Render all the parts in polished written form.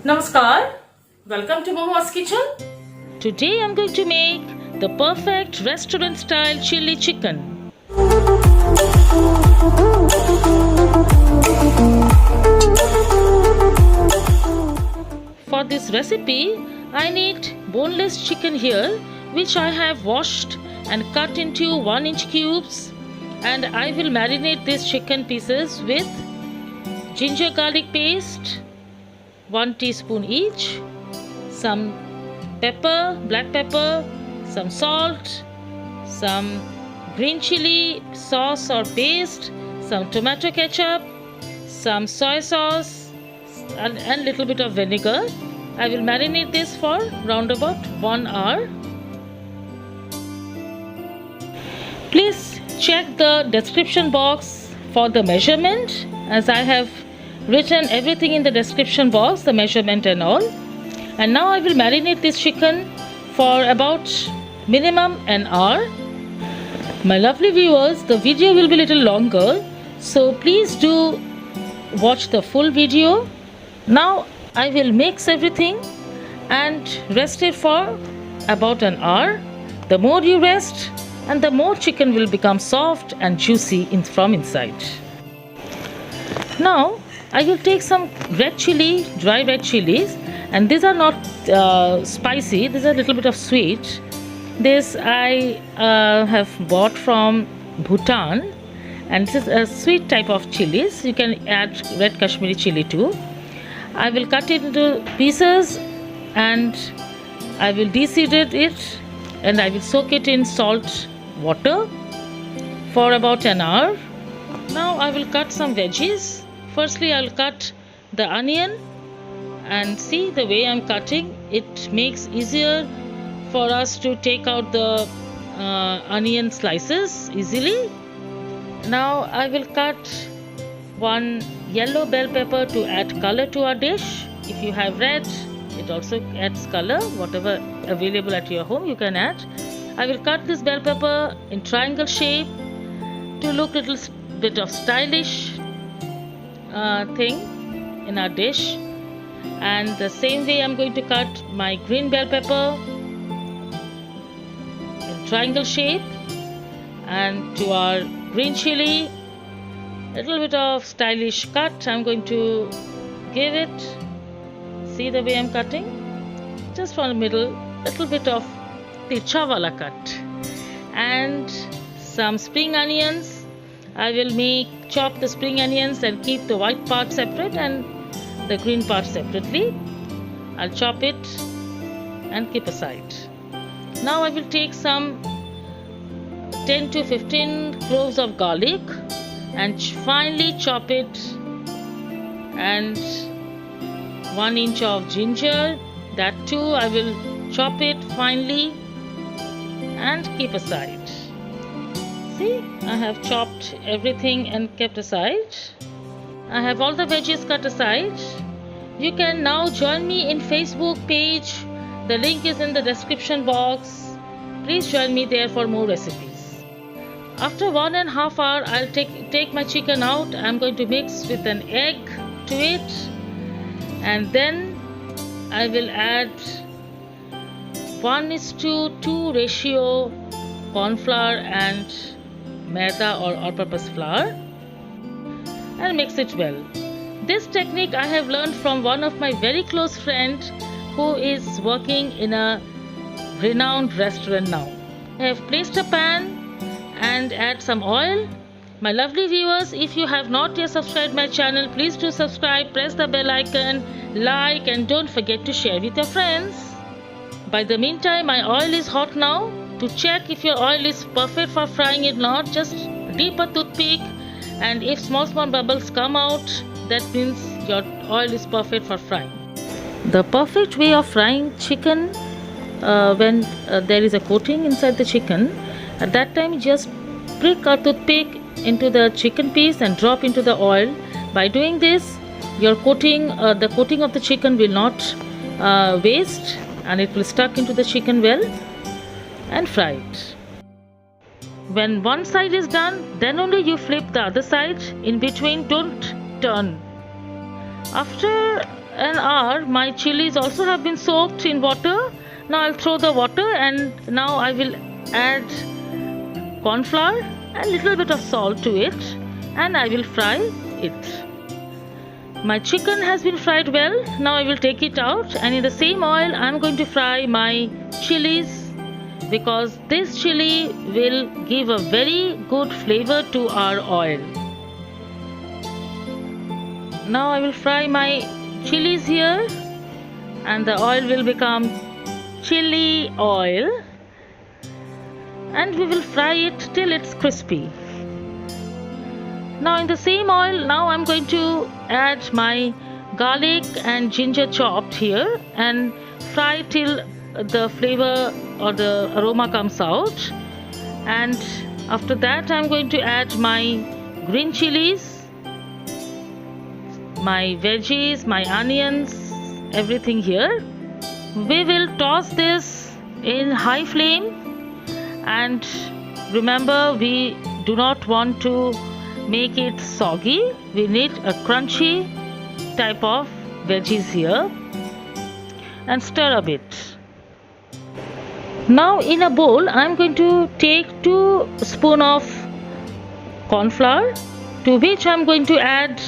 Namaskar, welcome to Momo's Kitchen. Today I'm going to make the perfect restaurant style chili chicken. For this recipe, I need boneless chicken here, which I have washed and cut into 1-inch cubes, and I will marinate these chicken pieces with ginger garlic paste, 1 teaspoon each, some pepper, black pepper, some salt, some green chili sauce or paste, some tomato ketchup, some soy sauce, and little bit of vinegar. I will marinate this for round about 1 hour. Please check the description box for the measurement, as I have written everything in the description box, the measurement and all. And now I will marinate this chicken for about minimum an hour. My lovely viewers, the video will be a little longer, so please do watch the full video. Now I will mix everything and rest it for about an hour. The more you rest, and the more chicken will become soft and juicy from inside. Now I will take some red chili, dry red chilies, and these are not spicy, these are a little bit of sweet. This I have bought from Bhutan, and this is a sweet type of chilies. You can add red Kashmiri chili too. I will cut it into pieces and I will de-seed it, and I will soak it in salt water for about an hour. Now I will cut some veggies. Firstly, I will cut the onion, and see the way I am cutting, it makes easier for us to take out the onion slices easily. Now I will cut 1 yellow bell pepper to add color to our dish. If you have red, it also adds color. Whatever available at your home, you can add. I will cut this bell pepper in triangle shape to look a little bit of stylish thing in our dish. And the same way I'm going to cut my green bell pepper in triangle shape, and to our green chili, a little bit of stylish cut I'm going to give it. See the way I'm cutting? Just from the middle, little bit of tircha wala cut. And some spring onions. I will chop the spring onions and keep the white part separate and the green part separately. I'll chop it and keep aside. Now I will take some 10 to 15 cloves of garlic and finely chop it, and 1 inch of ginger, that too I will chop it finely and keep aside. See, I have chopped everything and kept aside. I have all the veggies cut aside. You can now join me in Facebook page. The link is in the description box. Please join me there for more recipes. After 1.5 hours, I'll take my chicken out. I'm going to mix with an egg to it, and then I will add 1:2 ratio corn flour and maida or all-purpose flour, and mix it well. This technique I have learned from one of my very close friends who is working in a renowned restaurant now. I have placed a pan and add some oil. My lovely viewers, if you have not yet subscribed my channel, please do subscribe, press the bell icon, like, and don't forget to share with your friends. By the meantime, my oil is hot now. To check if your oil is perfect for frying it not, just dip a toothpick, and if small bubbles come out, that means your oil is perfect for frying. The perfect way of frying chicken, when there is a coating inside the chicken, at that time just prick a toothpick into the chicken piece and drop into the oil. By doing this, your coating, the coating of the chicken will not waste, and it will stuck into the chicken well, and fry it. When one side is done, then only you flip the other side. In between, don't turn. After an hour, my chilies also have been soaked in water. Now I'll throw the water, and now I will add corn flour and little bit of salt to it, and I will fry it. My chicken has been fried well. Now I will take it out, and in the same oil I'm going to fry my chilies, because this chili will give a very good flavor to our oil. Now I will fry my chilies here, and the oil will become chili oil, and we will fry it till it's crispy. Now in the same oil, now I'm going to add my garlic and ginger chopped here and fry till the flavor or the aroma comes out. And after that I'm going to add my green chilies, my veggies, my onions, everything here. We will toss this in high flame, and remember, we do not want to make it soggy. We need a crunchy type of veggies here, and stir a bit. Now in a bowl I'm going to take 2 spoons of corn flour, to which I'm going to add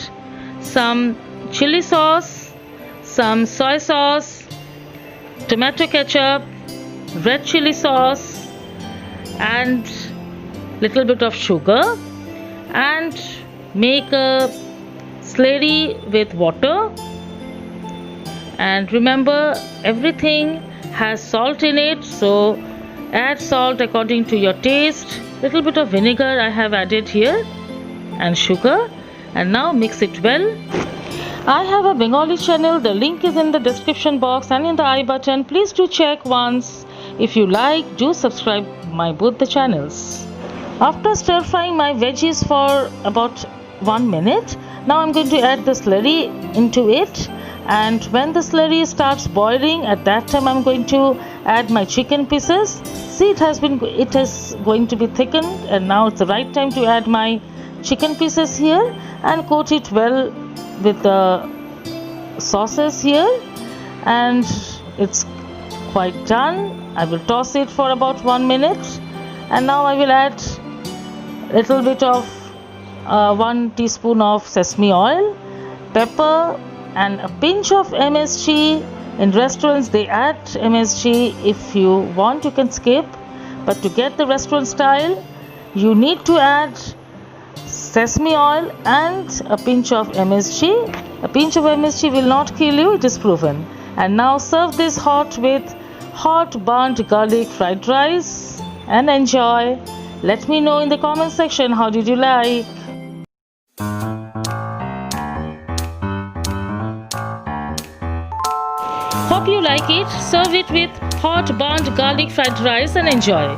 some chili sauce, some soy sauce, tomato ketchup, red chili sauce, and little bit of sugar, and make a slurry with water. And remember, everything has salt in it, so add salt according to your taste. Little bit of vinegar I have added here, and sugar, and now mix it well. I have a Bengali channel. The link is in the description box and in the I button. Please do check once. If you like, do subscribe my both the channels. After stir frying my veggies for about 1 minute, now I'm going to add the slurry into it, and when the slurry starts boiling, at that time I'm going to add my chicken pieces. See, it is going to be thickened, and now it's the right time to add my chicken pieces here and coat it well with the sauces here, and it's quite done. I will toss it for about 1 minute, and now I will add little bit of 1 teaspoon of sesame oil, pepper, and a pinch of MSG. In restaurants they add MSG. If you want, you can skip, but to get the restaurant style, you need to add sesame oil and a pinch of MSG. A pinch of MSG will not kill you, it is proven. And now serve this hot with hot burnt garlic fried rice and enjoy. Let me know in the comment section, how did you like? Hope you like it. Serve it with hot burnt garlic fried rice and enjoy.